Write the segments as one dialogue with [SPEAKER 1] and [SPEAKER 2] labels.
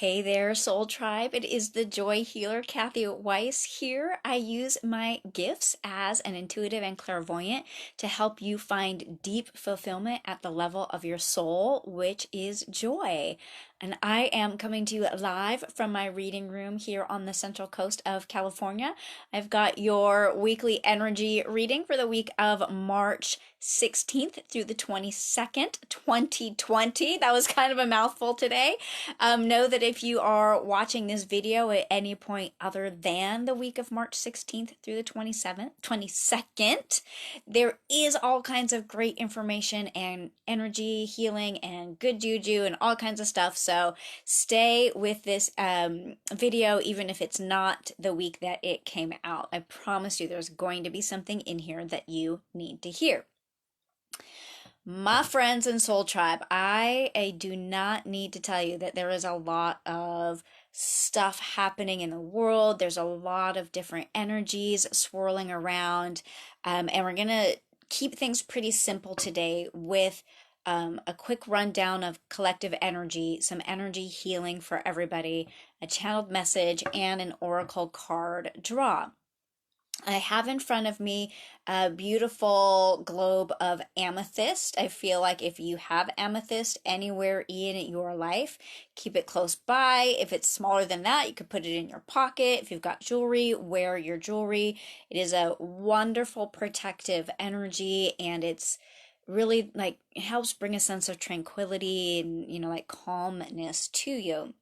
[SPEAKER 1] Hey there, Soul Tribe. It is the Joy Healer, Kathy Weiss here. I use my gifts as an intuitive and clairvoyant to help you find deep fulfillment at the level of your soul, which is joy. And I am coming to you live from my reading room here on the Central Coast of California. I've got your weekly energy reading for the week of March 16th through the 22nd, 2020. That was kind of a mouthful today. Know that if you are watching this video at any point other than the week of March 16th through the 22nd, there is all kinds of great information and energy healing and good juju and all kinds of stuff. So stay with this video, even if it's not the week that it came out. I promise you there's going to be something in here that you need to hear. My friends in Soul Tribe, I do not need to tell you that there is a lot of stuff happening in the world. There's a lot of different energies swirling around, and we're going to keep things pretty simple today with a quick rundown of collective energy, some energy healing for everybody, a channeled message, and an oracle card draw. I have in front of me a beautiful globe of amethyst. I feel like if you have amethyst anywhere in your life, keep it close by. If it's smaller than that, you could put it in your pocket. If you've got jewelry, wear your jewelry. It is a wonderful protective energy, and it's really like it helps bring a sense of tranquility and, like calmness to you.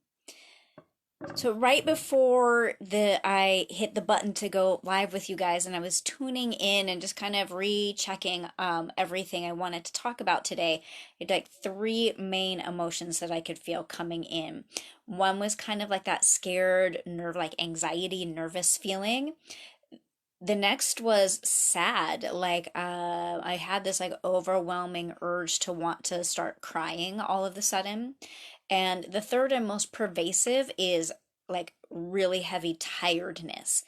[SPEAKER 1] So right before I hit the button to go live with you guys, and I was tuning in and just kind of rechecking everything I wanted to talk about today, I had like three main emotions that I could feel coming in. One was kind of like that scared, like anxiety, nervous feeling. The next was sad, like I had this like overwhelming urge to want to start crying all of a sudden. And the third and most pervasive is like really heavy tiredness.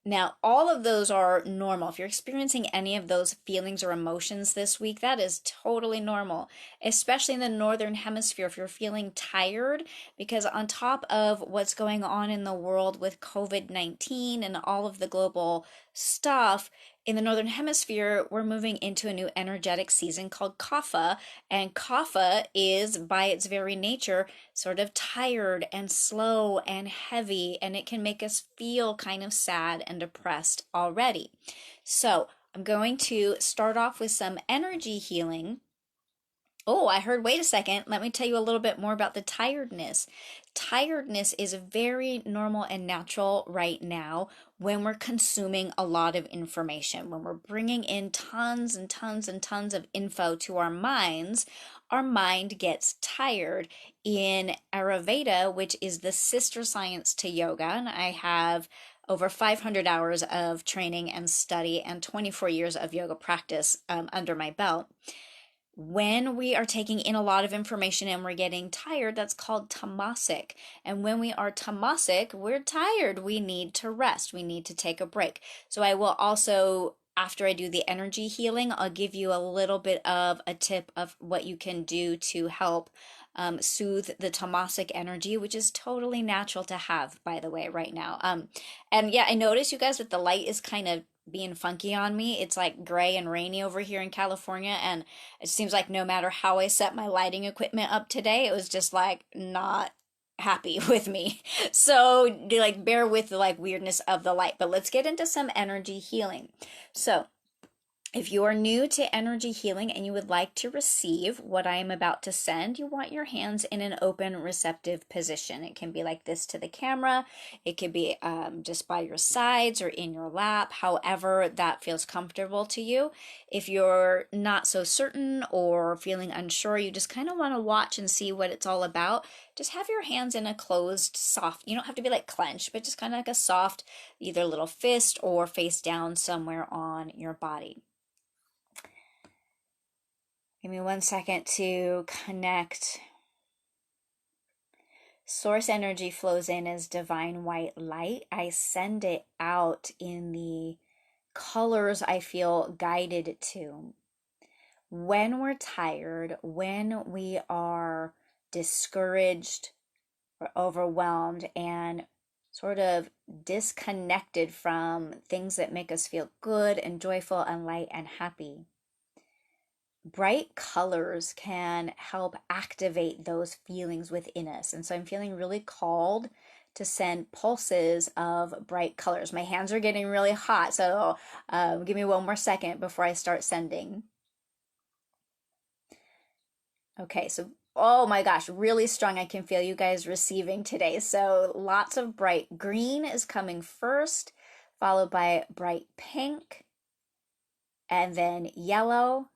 [SPEAKER 1] Now, all of those are normal. If you're experiencing any of those feelings or emotions this week, that is totally normal, especially in the northern hemisphere. If you're feeling tired, because on top of what's going on in the world with COVID-19 and all of the global stuff, in the northern hemisphere, we're moving into a new energetic season called Kapha, and Kapha is, by its very nature, sort of tired and slow and heavy, and it can make us feel kind of sad and depressed already. So I'm going to start off with some energy healing. Oh, I heard, wait a second, let me tell you a little bit more about the tiredness. Tiredness is very normal and natural right now when we're consuming a lot of information. When we're bringing in tons and tons and tons of info to our minds, our mind gets tired. In Ayurveda, which is the sister science to yoga, and I have over 500 hours of training and study and 24 years of yoga practice under my belt. When we are taking in a lot of information and we're getting tired, that's called tamasic. And when we are tamasic, we're tired. We need to rest. We need to take a break. So I will also, after I do the energy healing, I'll give you a little bit of a tip of what you can do to help soothe the tamasic energy, which is totally natural to have, by the way, right now. And yeah, I noticed you guys that the light is kind of being funky on me. It's like gray and rainy over here in California, and it seems like no matter how I set my lighting equipment up today, it was just like not happy with me. So like bear with the like weirdness of the light, but let's get into some energy healing. So if you are new to energy healing and you would like to receive what I am about to send, you want your hands in an open, receptive position. It can be like this to the camera. It could be just by your sides or in your lap, however that feels comfortable to you. If you're not so certain or feeling unsure, you just kind of want to watch and see what it's all about. Just have your hands in a closed, soft, you don't have to be like clenched, but just kind of like a soft, either little fist or face down somewhere on your body. Give me 1 second to connect. Source energy flows in as divine white light. I send it out in the colors I feel guided to. When we're tired, when we are discouraged, or overwhelmed and sort of disconnected from things that make us feel good and joyful and light and happy. Bright colors can help activate those feelings within us. And so I'm feeling really called to send pulses of bright colors. My hands are getting really hot, so give me one more second before I start sending. Okay, so oh my gosh, really strong. I can feel you guys receiving today. So lots of bright green is coming first, followed by bright pink, and then yellow,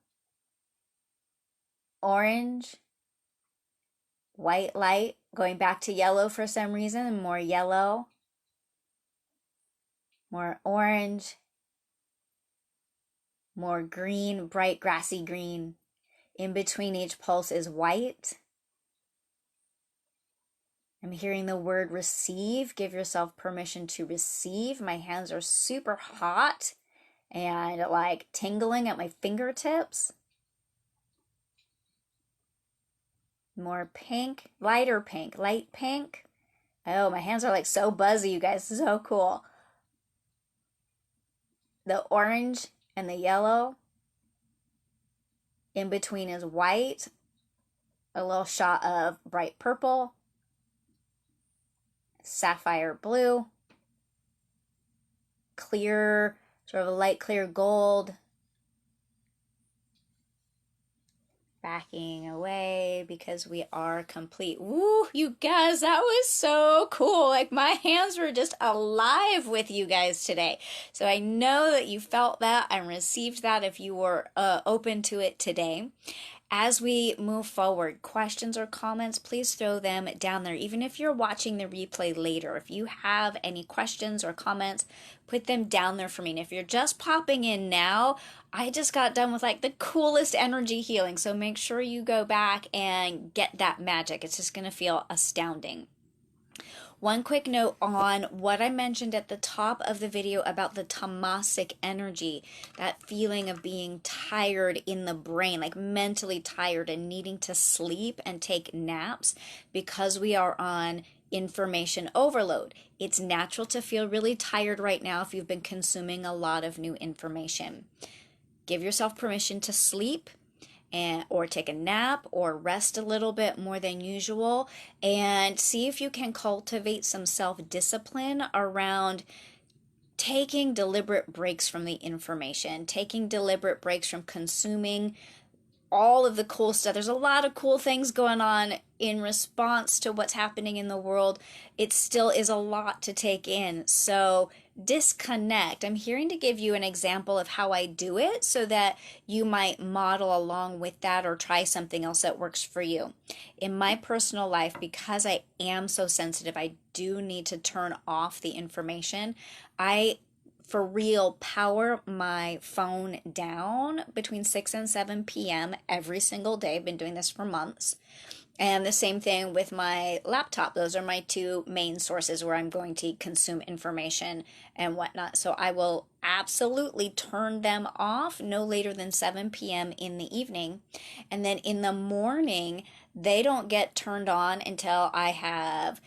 [SPEAKER 1] orange, white light, going back to yellow for some reason, more yellow, more orange, more green, bright grassy green. In between each pulse is white. I'm hearing the word receive. Give yourself permission to receive. My hands are super hot and like tingling at my fingertips. More pink, lighter pink, light pink. Oh, my hands are like so buzzy, you guys. So cool. The orange and the yellow. In between is white. A little shot of bright purple. Sapphire blue. Clear, sort of a light clear gold. Backing away because we are complete. Woo, you guys, that was so cool. Like my hands were just alive with you guys today. So I know that you felt that and received that if you were open to it today. As we move forward, questions or comments, please throw them down there. Even if you're watching the replay later, if you have any questions or comments, put them down there for me. And if you're just popping in now, I just got done with like the coolest energy healing. So make sure you go back and get that magic. It's just going to feel astounding. One quick note on what I mentioned at the top of the video about the tamasic energy, that feeling of being tired in the brain, like mentally tired and needing to sleep and take naps because we are on information overload. It's natural to feel really tired right now if you've been consuming a lot of new information. Give yourself permission to sleep or take a nap or rest a little bit more than usual, and see if you can cultivate some self-discipline around taking deliberate breaks from the information, taking deliberate breaks from consuming all of the cool stuff. There's a lot of cool things going on in response to what's happening in the world. It still is a lot to take in. So disconnect. I'm hearing to give you an example of how I do it so that you might model along with that or try something else that works for you. In my personal life, because I am so sensitive, I do need to turn off the information. I for real power my phone down between 6 and 7 p.m. every single day. I've been doing this for months. And the same thing with my laptop. Those are my two main sources where I'm going to consume information and whatnot. So I will absolutely turn them off no later than 7 p.m. in the evening. And then in the morning, they don't get turned on until I have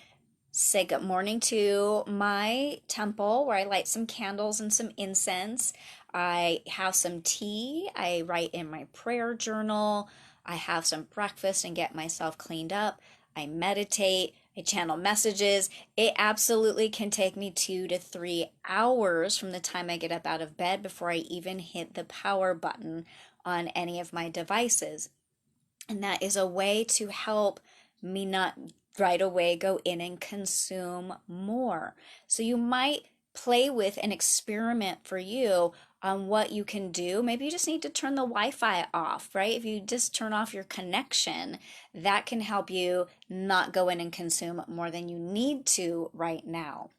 [SPEAKER 1] say good morning to my temple where I light some candles and some incense. I have some tea. I write in my prayer journal. I have some breakfast and get myself cleaned up. I meditate. I channel messages. It absolutely can take me 2 to 3 hours from the time I get up out of bed before I even hit the power button on any of my devices. And that is a way to help me not right away go in and consume more. So you might play with an experiment for you on what you can do. Maybe you just need to turn the Wi-Fi off, right? If you just turn off your connection, that can help you not go in and consume more than you need to right now.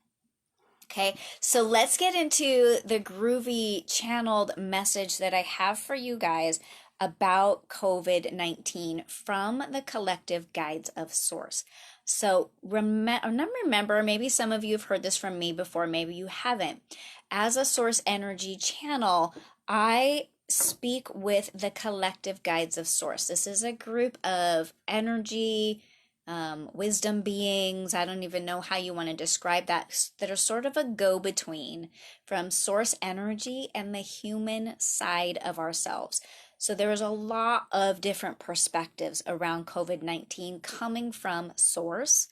[SPEAKER 1] Okay, so let's get into the groovy channeled message that I have for you guys about COVID-19 from the Collective Guides of Source. So remember, maybe some of you have heard this from me before, maybe you haven't. As a Source Energy channel, I speak with the Collective Guides of Source. This is a group of energy wisdom beings. I don't even know how you want to describe that are sort of a go-between from source energy and the human side of ourselves. So there is a lot of different perspectives around COVID-19 coming from source.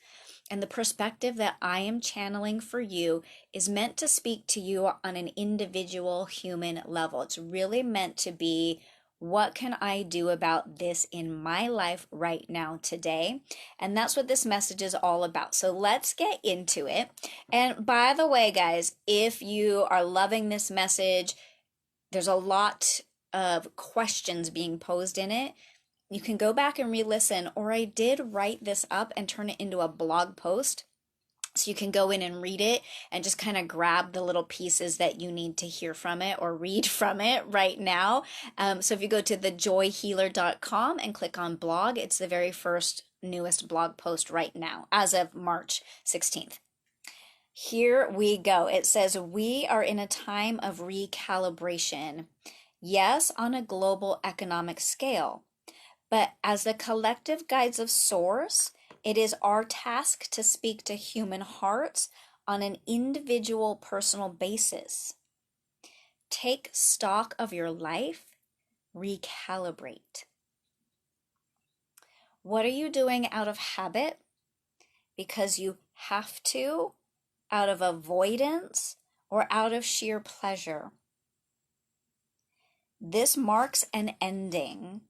[SPEAKER 1] And the perspective that I am channeling for you is meant to speak to you on an individual human level. It's really meant to be, what can I do about this in my life right now today? And that's what this message is all about. So let's get into it. And by the way, guys, if you are loving this message, there's a lot of questions being posed in it. You can go back and re-listen, or I did write this up and turn it into a blog post. So you can go in and read it and just kind of grab the little pieces that you need to hear from it or read from it right now. So if you go to thejoyhealer.com and click on blog, it's the very first newest blog post right now as of March 16th. Here we go. It says, we are in a time of recalibration. Yes, on a global economic scale, but as the collective guides of Source, it is our task to speak to human hearts on an individual personal basis. Take stock of your life, recalibrate. What are you doing out of habit? Because you have to, out of avoidance, or out of sheer pleasure? This marks an ending.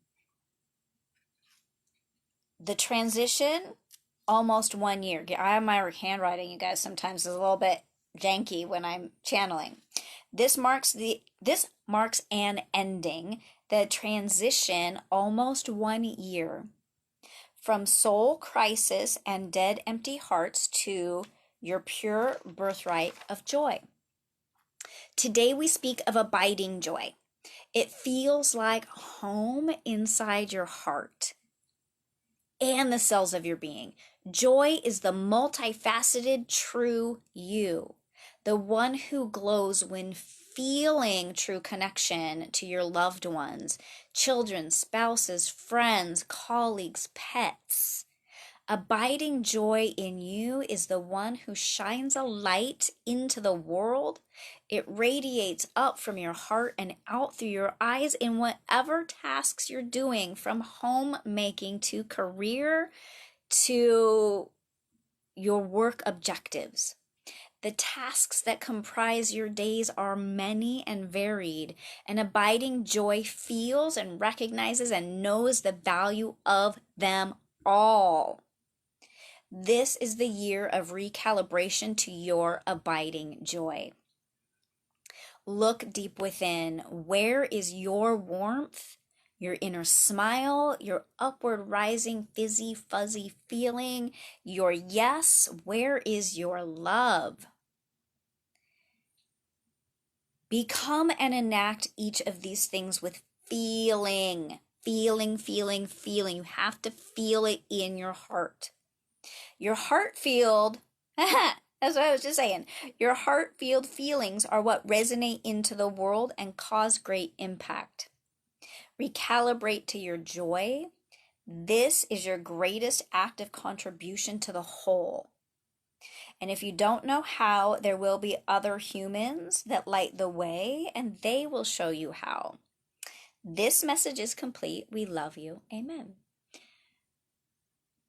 [SPEAKER 1] The transition, almost 1 year. I have my handwriting, you guys, sometimes is a little bit janky when I'm channeling. This marks an ending, the transition, almost 1 year, from soul crisis and dead empty hearts to your pure birthright of joy. Today we speak of abiding joy. It feels like home inside your heart and the cells of your being. Joy is the multifaceted true you, the one who glows when feeling true connection to your loved ones, children, spouses, friends, colleagues, pets. Abiding joy in you is the one who shines a light into the world. It radiates up from your heart and out through your eyes in whatever tasks you're doing, from homemaking to career to your work objectives. The tasks that comprise your days are many and varied, and abiding joy feels and recognizes and knows the value of them all. This is the year of recalibration to your abiding joy. Look deep within. Where is your warmth, your inner smile, your upward rising fizzy fuzzy feeling, your yes? Where is your love? Become and enact each of these things with feeling. Feeling. You have to feel it in your heart. Your heart field, that's what I was just saying. Your heart field feelings are what resonate into the world and cause great impact. Recalibrate to your joy. This is your greatest active contribution to the whole. And if you don't know how, there will be other humans that light the way, and they will show you how. This message is complete. We love you. Amen.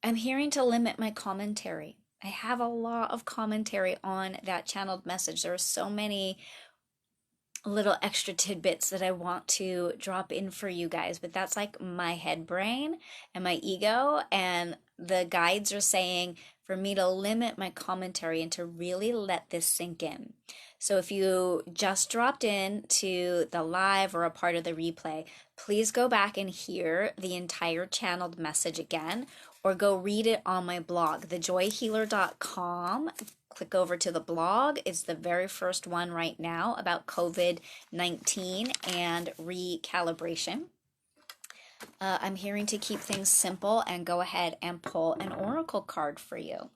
[SPEAKER 1] I'm hearing to limit my commentary. I have a lot of commentary on that channeled message. There are so many little extra tidbits that I want to drop in for you guys, but that's like my head brain and my ego, and the guides are saying for me to limit my commentary and to really let this sink in. So if you just dropped in to the live or a part of the replay, please go back and hear the entire channeled message again, or go read it on my blog, thejoyhealer.com. Click over to the blog. It's the very first one right now about COVID-19 and recalibration. I'm hearing to keep things simple and go ahead and pull an oracle card for you.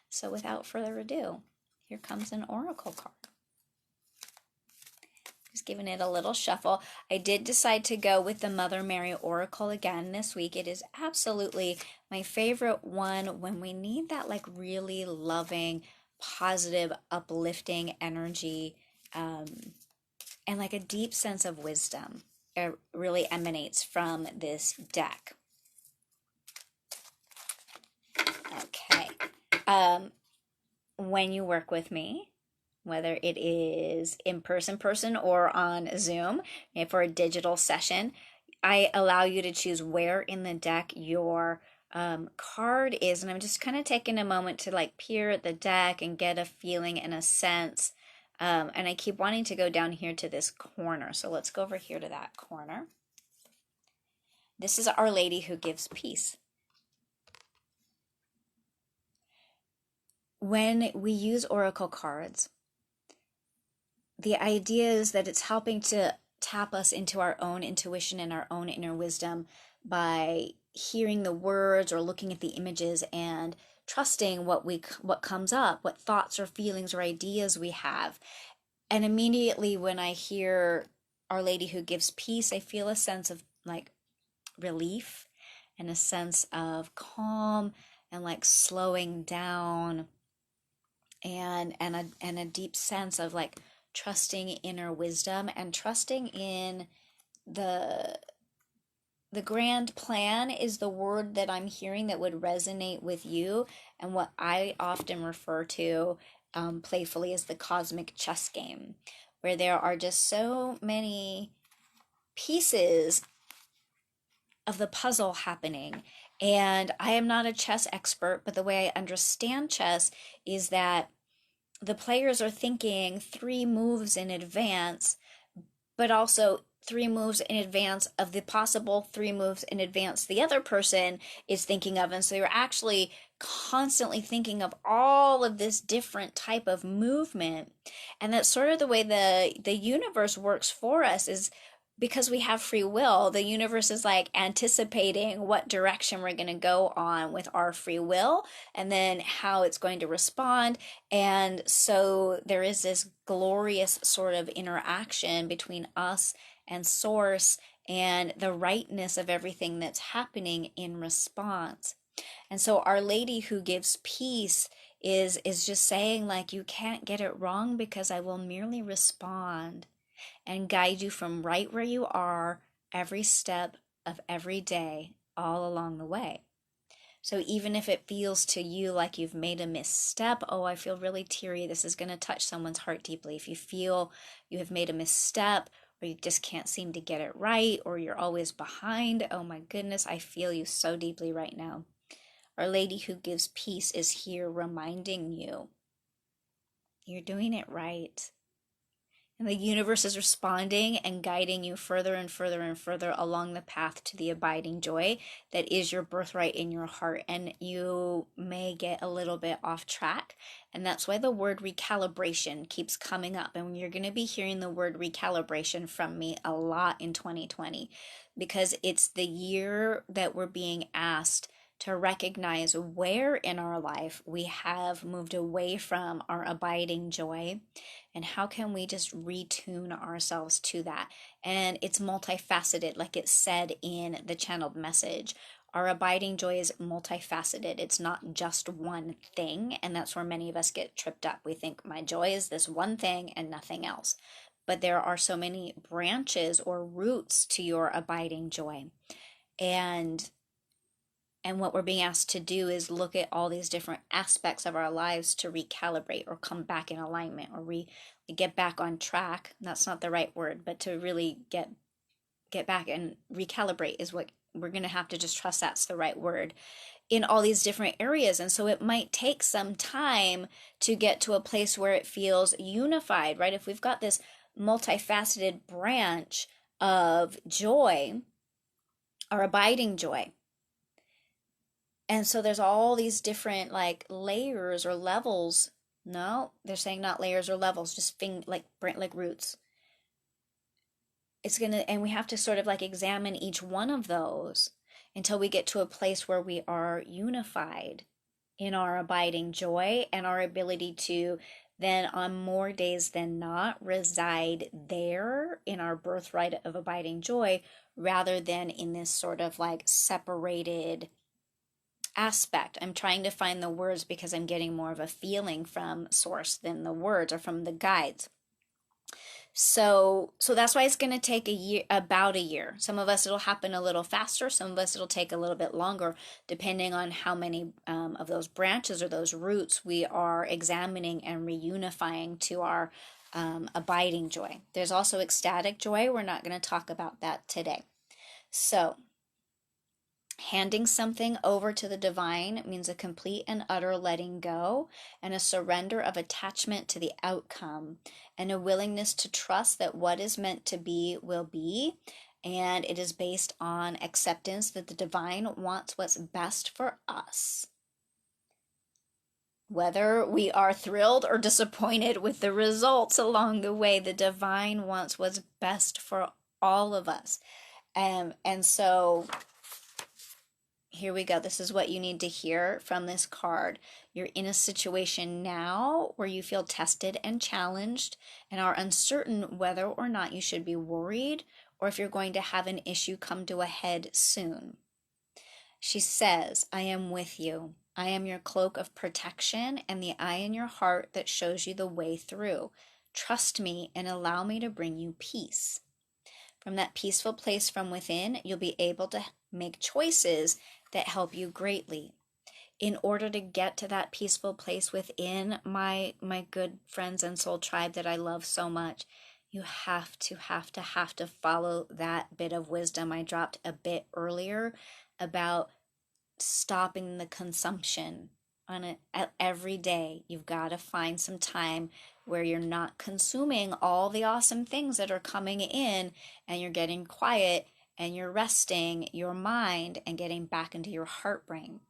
[SPEAKER 1] So without further ado, here comes an oracle card. Just giving it a little shuffle. I did decide to go with the Mother Mary Oracle again this week. It is absolutely My favorite one when we need that like really loving, positive, uplifting energy, um, and like a deep sense of wisdom. It really emanates from this deck. Okay. Um, when you work with me, whether it is in person or on Zoom, for a digital session, I allow you to choose where in the deck your card is. And I'm just kind of taking a moment to like peer at the deck and get a feeling and a sense. And I keep wanting to go down here to this corner. So let's go over here to that corner. This is Our Lady who gives peace. When we use oracle cards, the idea is that it's helping to tap us into our own intuition and our own inner wisdom by hearing the words or looking at the images and trusting what comes up, what thoughts or feelings or ideas we have. And immediately when I hear Our Lady who gives peace, I feel a sense of like relief and a sense of calm and like slowing down, and a deep sense of like trusting inner wisdom and trusting in the the grand plan is the word that I'm hearing that would resonate with you, and what I often refer to playfully as the cosmic chess game, where there are just so many pieces of the puzzle happening. And I am not a chess expert, but the way I understand chess is that the players are thinking 3 moves in advance, but also 3 moves in advance of the possible 3 moves in advance the other person is thinking of. And so you're actually constantly thinking of all of this different type of movement. And that's sort of the way the universe works for us, is because we have free will. The universe is like anticipating what direction we're going to go on with our free will and then how it's going to respond. And so there is this glorious sort of interaction between us and source and the rightness of everything that's happening in response. And so Our Lady who gives peace is just saying like, you can't get it wrong because I will merely respond and guide you from right where you are every step of every day, all along the way. So even if it feels to you like you've made a misstep, oh, I feel really teary, this is going to touch someone's heart deeply. If you feel you have made a misstep, or you just can't seem to get it right, or you're always behind, oh my goodness, I feel you so deeply right now. Our Lady who gives peace is here reminding you you're doing it right. And the universe is responding and guiding you further and further and further along the path to the abiding joy that is your birthright in your heart. And you may get a little bit off track. And that's why the word recalibration keeps coming up. And you're going to be hearing the word recalibration from me a lot in 2020, because it's the year that we're being asked to recognize where in our life we have moved away from our abiding joy, and how can we just retune ourselves to that. And it's multifaceted, like it said in the channeled message. Our abiding joy is multifaceted. It's not just one thing, and that's where many of us get tripped up. We think my joy is this one thing and nothing else. But there are so many branches or roots to your abiding joy. And what we're being asked to do is look at all these different aspects of our lives to recalibrate or come back in alignment, or get back on track. That's not the right word, but to really get back and recalibrate is what we're going to have to just trust that's the right word in all these different areas. And so it might take some time to get to a place where it feels unified, right? If we've got this multifaceted branch of joy, our abiding joy, and so there's all these different like layers or levels. No, they're saying not layers or levels, just like roots. And we have to sort of like examine each one of those until we get to a place where we are unified in our abiding joy and our ability to then on more days than not reside there in our birthright of abiding joy, rather than in this sort of like separated aspect. I'm trying to find the words because I'm getting more of a feeling from source than the words or from the guides. So that's why it's going to take a year, about a year. Some of us it'll happen a little faster, some of us it'll take a little bit longer, depending on how many of those branches or those roots we are examining and reunifying to our abiding joy. There's also ecstatic joy. We're not going to talk about that today. So handing something over to the divine means a complete and utter letting go and a surrender of attachment to the outcome and a willingness to trust that what is meant to be will be. And it is based on acceptance that the divine wants what's best for us. Whether we are thrilled or disappointed with the results along the way, the divine wants what's best for all of us. And so here we go. This is what you need to hear from this card. You're in a situation now where you feel tested and challenged and are uncertain whether or not you should be worried or if you're going to have an issue come to a head soon. She says, I am with you. I am your cloak of protection and the eye in your heart that shows you the way through. Trust me and allow me to bring you peace. From that peaceful place from within, you'll be able to make choices that help you greatly. In order to get to that peaceful place within my good friends and soul tribe that I love so much, you have to follow that bit of wisdom I dropped a bit earlier about stopping the consumption on it every day. You've got to find some time where you're not consuming all the awesome things that are coming in and you're getting quiet and you're resting your mind and getting back into your heart brain.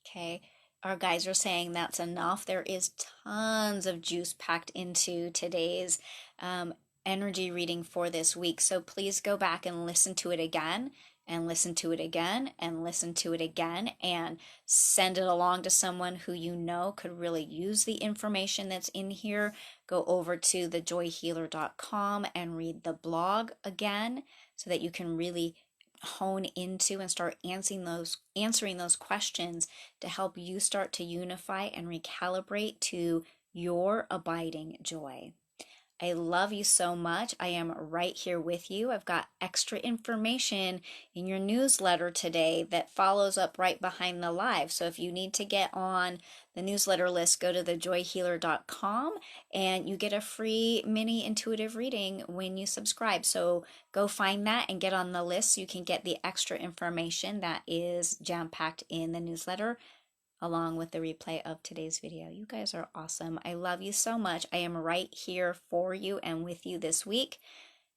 [SPEAKER 1] Okay, our guides are saying that's enough. There is tons of juice packed into today's energy reading for this week. So please go back and listen to it again and listen to it again and listen to it again and send it along to someone who you know could really use the information that's in here. Go over to thejoyhealer.com and read the blog again so that you can really hone into and start answering those questions to help you start to unify and recalibrate to your abiding joy. I love you so much. I am right here with you. I've got extra information in your newsletter today that follows up right behind the live. So if you need to get on the newsletter list, go to thejoyhealer.com and you get a free mini intuitive reading when you subscribe. So go find that and get on the list so you can get the extra information that is jam-packed in the newsletter, along with the replay of today's video. You guys are awesome. I love you so much. I am right here for you and with you this week.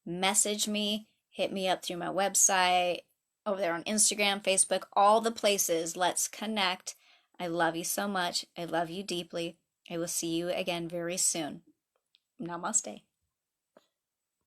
[SPEAKER 1] Message me, hit me up through my website, over there on Instagram, Facebook, all the places. Let's connect. I love you so much. I love you deeply. I will see you again very soon. Namaste.